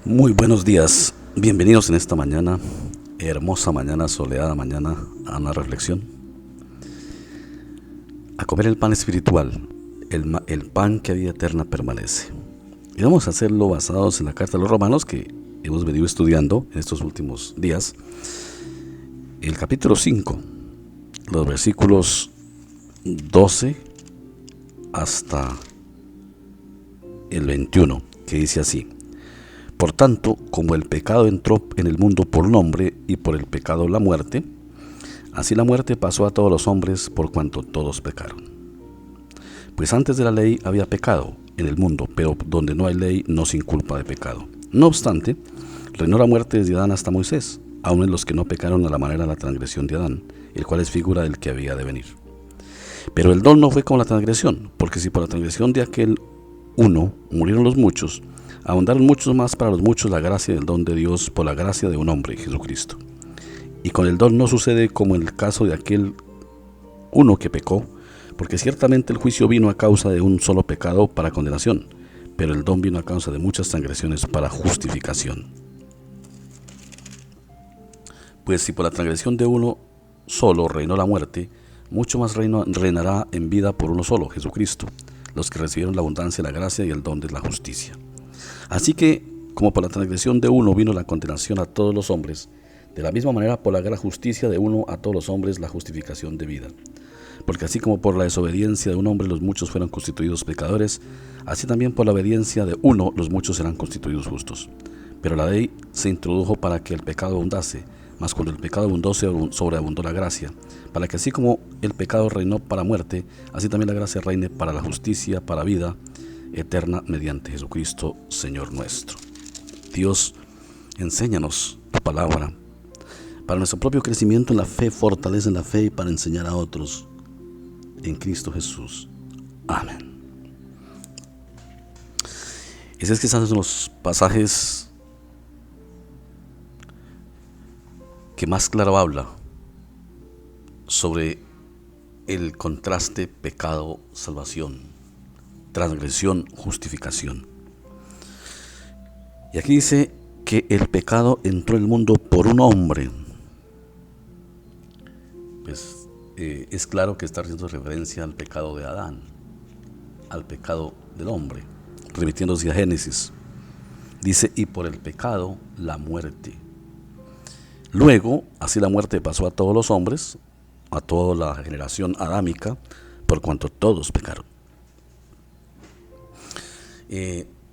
Muy buenos días, bienvenidos en esta mañana, hermosa mañana, soleada mañana, a una reflexión, a comer el pan espiritual, el pan que a vida eterna permanece. Y vamos a hacerlo basados en la carta a los Romanos que hemos venido estudiando en estos últimos días, el capítulo 5, los versículos 12 hasta el 21, que dice así: Por tanto, como el pecado entró en el mundo por un hombre y por el pecado la muerte, así la muerte pasó a todos los hombres por cuanto todos pecaron. Pues antes de la ley había pecado en el mundo, pero donde no hay ley no se inculpa de pecado. No obstante, reinó la muerte desde Adán hasta Moisés, aun en los que no pecaron a la manera de la transgresión de Adán, el cual es figura del que había de venir. Pero el don no fue como la transgresión, porque si por la transgresión de aquel uno murieron los muchos, abundaron muchos más para los muchos la gracia del don de Dios por la gracia de un hombre, Jesucristo. Y con el don no sucede como en el caso de aquel uno que pecó, porque ciertamente el juicio vino a causa de un solo pecado para condenación, pero el don vino a causa de muchas transgresiones para justificación. Pues si por la transgresión de uno solo reinó la muerte, mucho más reinará en vida por uno solo, Jesucristo, los que recibieron la abundancia de la gracia y el don de la justicia. Así que, como por la transgresión de uno vino la condenación a todos los hombres, de la misma manera por la gran justicia de uno a todos los hombres la justificación de vida. Porque así como por la desobediencia de un hombre los muchos fueron constituidos pecadores, así también por la obediencia de uno los muchos serán constituidos justos. Pero la ley se introdujo para que el pecado abundase, mas cuando el pecado abundó sobreabundó la gracia, para que así como el pecado reinó para muerte, así también la gracia reine para la justicia, para vida eterna mediante Jesucristo, Señor nuestro. Dios, enséñanos tu palabra para nuestro propio crecimiento en la fe, fortalece en la fe y para enseñar a otros en Cristo Jesús. Amén. Ese es quizás uno de los pasajes que más claro habla sobre el contraste pecado-salvación, transgresión, justificación. Y aquí dice que el pecado entró en el mundo por un hombre. Pues es claro que está haciendo referencia al pecado de Adán, al pecado del hombre, remitiéndose a Génesis. Dice, y por el pecado la muerte. Luego, así la muerte pasó a todos los hombres, a toda la generación adámica, por cuanto todos pecaron.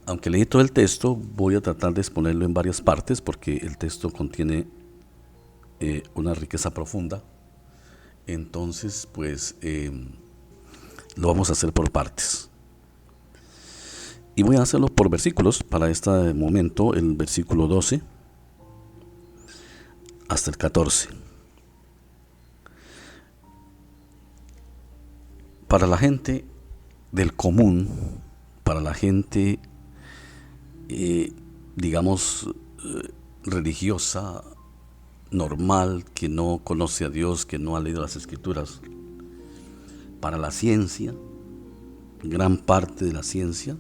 Aunque leí todo el texto, voy a tratar de exponerlo en varias partes porque el texto contiene una riqueza profunda. Entonces, pues, lo vamos a hacer por partes. Y voy a hacerlo por versículos para este momento, el versículo 12 hasta el 14. Para la gente del común, para la gente, digamos, religiosa, normal, que no conoce a Dios, que no ha leído las Escrituras, para la ciencia, gran parte de la ciencia,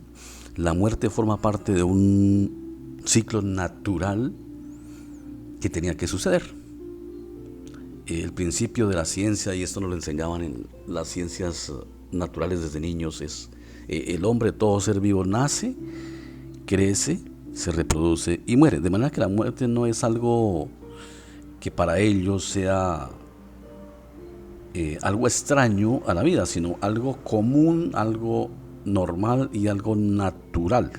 la muerte forma parte de un ciclo natural que tenía que suceder. El principio de la ciencia, y esto nos lo enseñaban en las ciencias naturales desde niños, es el hombre, todo ser vivo, nace, crece, se reproduce y muere. De manera que la muerte no es algo que para ellos sea algo extraño a la vida, sino algo común, algo normal y algo natural.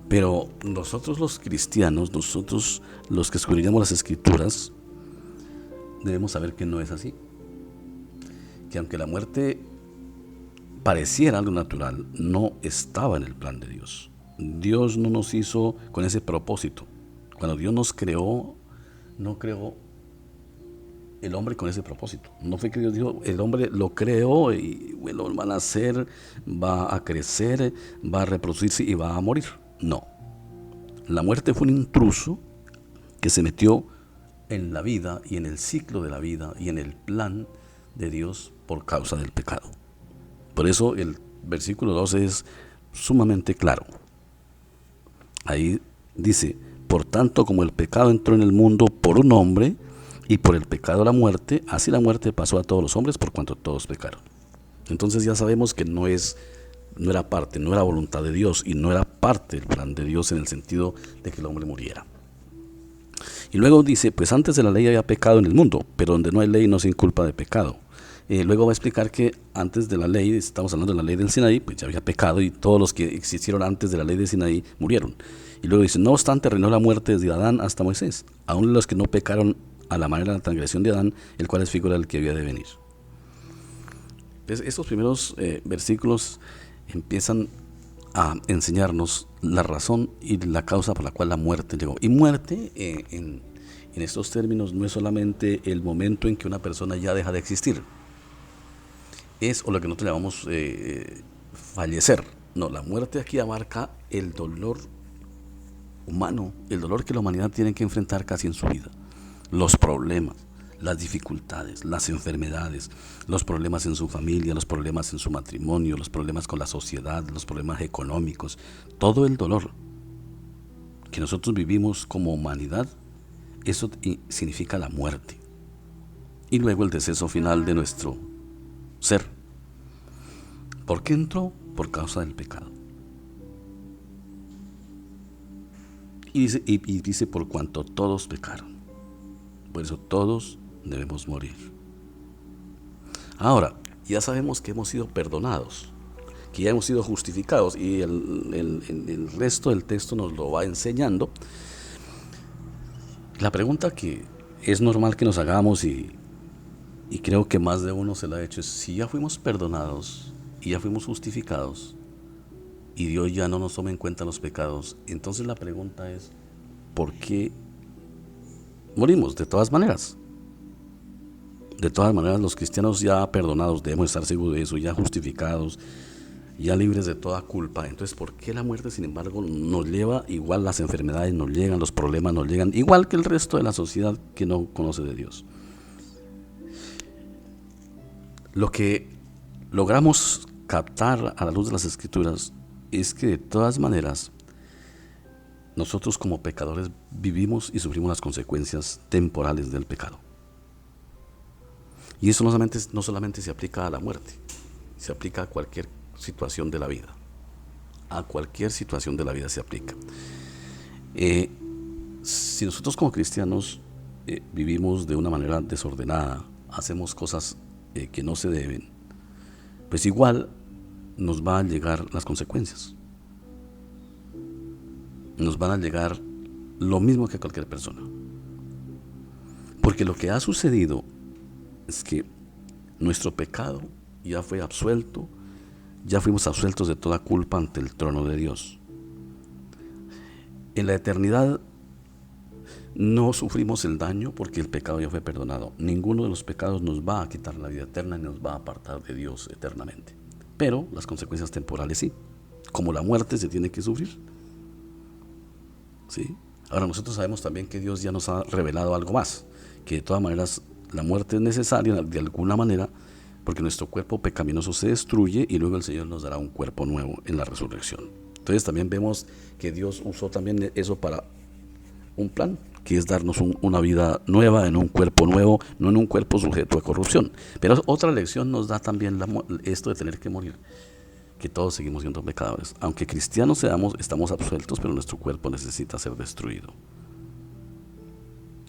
Pero nosotros los cristianos, nosotros los que escudriñamos las Escrituras, debemos saber que no es así. Que aunque la muerte pareciera algo natural, no estaba en el plan de Dios. Dios no nos hizo con ese propósito. Cuando Dios nos creó, no creó el hombre con ese propósito. No fue que Dios dijo, el hombre lo creó y bueno, va a nacer, va a crecer, va a reproducirse y va a morir. No. La muerte fue un intruso que se metió en la vida y en el ciclo de la vida y en el plan de Dios por causa del pecado. Por eso el versículo 12 es sumamente claro. Ahí dice, por tanto como el pecado entró en el mundo por un hombre, y por el pecado la muerte, así la muerte pasó a todos los hombres por cuanto todos pecaron. Entonces ya sabemos que no era parte, no era voluntad de Dios y no era parte del plan de Dios en el sentido de que el hombre muriera. Y luego dice, pues antes de la ley había pecado en el mundo, pero donde no hay ley no se inculpa de pecado. Luego va a explicar que antes de la ley, estamos hablando de la ley del Sinaí, pues ya había pecado y todos los que existieron antes de la ley del Sinaí murieron. Y luego dice, no obstante reinó la muerte desde Adán hasta Moisés, aun los que no pecaron a la manera de la transgresión de Adán, el cual es figura del que había de venir. Entonces, estos primeros versículos empiezan a enseñarnos la razón y la causa por la cual la muerte llegó. Y muerte, en estos términos, no es solamente el momento en que una persona ya deja de existir, es o lo que nosotros llamamos fallecer. No, la muerte aquí abarca el dolor humano, el dolor que la humanidad tiene que enfrentar casi en su vida, los problemas, las dificultades, las enfermedades, los problemas en su familia, los problemas en su matrimonio, los problemas con la sociedad, los problemas económicos, todo el dolor que nosotros vivimos como humanidad, eso significa la muerte. Y luego el deceso final de nuestro ser. ¿Por qué entró? Por causa del pecado. Y dice por cuanto todos pecaron. Por eso todos debemos morir. Ahora, ya sabemos que hemos sido perdonados, que ya hemos sido justificados, y el resto del texto nos lo va enseñando. La pregunta que es normal que nos hagamos, y creo que más de uno se la ha hecho, es: si ya fuimos perdonados y ya fuimos justificados y Dios ya no nos toma en cuenta los pecados, entonces la pregunta es: ¿por qué morimos? De todas maneras, los cristianos ya perdonados debemos estar seguros de eso, ya justificados, ya libres de toda culpa. Entonces, ¿por qué la muerte, sin embargo, nos lleva? Igual las enfermedades nos llegan, los problemas nos llegan, igual que el resto de la sociedad que no conoce de Dios. Lo que logramos captar a la luz de las Escrituras es que de todas maneras nosotros como pecadores vivimos y sufrimos las consecuencias temporales del pecado. Y eso no solamente se aplica a la muerte, se aplica a cualquier situación de la vida. A cualquier situación de la vida se aplica. Si nosotros como cristianos vivimos de una manera desordenada, hacemos cosas que no se deben, pues igual nos van a llegar las consecuencias. Nos van a llegar lo mismo que a cualquier persona. Porque lo que ha sucedido es que nuestro pecado ya fue absuelto, ya fuimos absueltos de toda culpa ante el trono de Dios. En la eternidad no sufrimos el daño porque el pecado ya fue perdonado. Ninguno de los pecados nos va a quitar la vida eterna y nos va a apartar de Dios eternamente. Pero las consecuencias temporales sí, como la muerte se tiene que sufrir. ¿Sí? Ahora, nosotros sabemos también que Dios ya nos ha revelado algo más, que de todas maneras la muerte es necesaria de alguna manera, porque nuestro cuerpo pecaminoso se destruye y luego el Señor nos dará un cuerpo nuevo en la resurrección. Entonces también vemos que Dios usó también eso para un plan, que es darnos una vida nueva en un cuerpo nuevo, no en un cuerpo sujeto a corrupción. Pero otra lección nos da también esto de tener que morir, que todos seguimos siendo pecadores. Aunque cristianos seamos, estamos absueltos, pero nuestro cuerpo necesita ser destruido.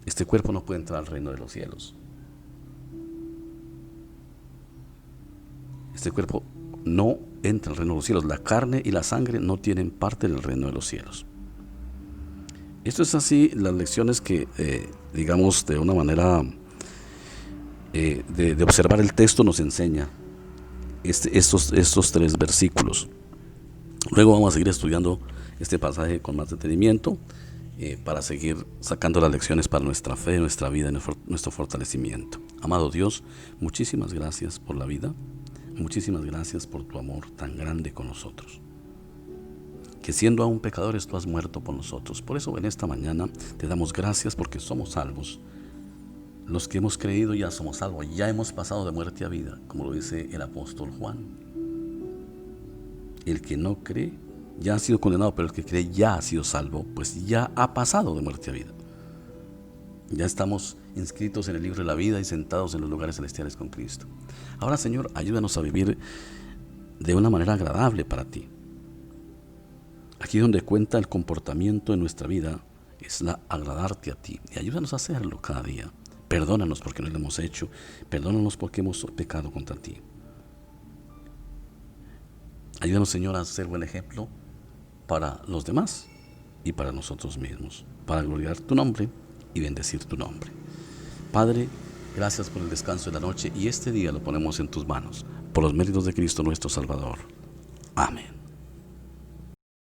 Este cuerpo no puede entrar al reino de los cielos. Este cuerpo no entra al reino de los cielos. La carne y la sangre no tienen parte del reino de los cielos. Esto es así, las lecciones que, digamos, de una manera de observar el texto nos enseña estos 3 versículos. Luego vamos a seguir estudiando este pasaje con más detenimiento para seguir sacando las lecciones para nuestra fe, nuestra vida y nuestro fortalecimiento. Amado Dios, muchísimas gracias por la vida, muchísimas gracias por tu amor tan grande con nosotros, que siendo aún pecadores tú has muerto por nosotros. Por eso en esta mañana te damos gracias porque somos salvos. Los que hemos creído ya somos salvos, ya hemos pasado de muerte a vida, como lo dice el apóstol Juan. El que no cree ya ha sido condenado, pero el que cree ya ha sido salvo, pues ya ha pasado de muerte a vida. Ya estamos inscritos en el libro de la vida y sentados en los lugares celestiales con Cristo. Ahora, Señor, ayúdanos a vivir de una manera agradable para ti. Aquí donde cuenta el comportamiento en nuestra vida es la agradarte a ti, y ayúdanos a hacerlo cada día. Perdónanos porque no lo hemos hecho, perdónanos porque hemos pecado contra ti. Ayúdanos, Señor, a ser buen ejemplo para los demás y para nosotros mismos, para gloriar tu nombre y bendecir tu nombre. Padre, gracias por el descanso de la noche, y este día lo ponemos en tus manos, por los méritos de Cristo nuestro Salvador. Amén.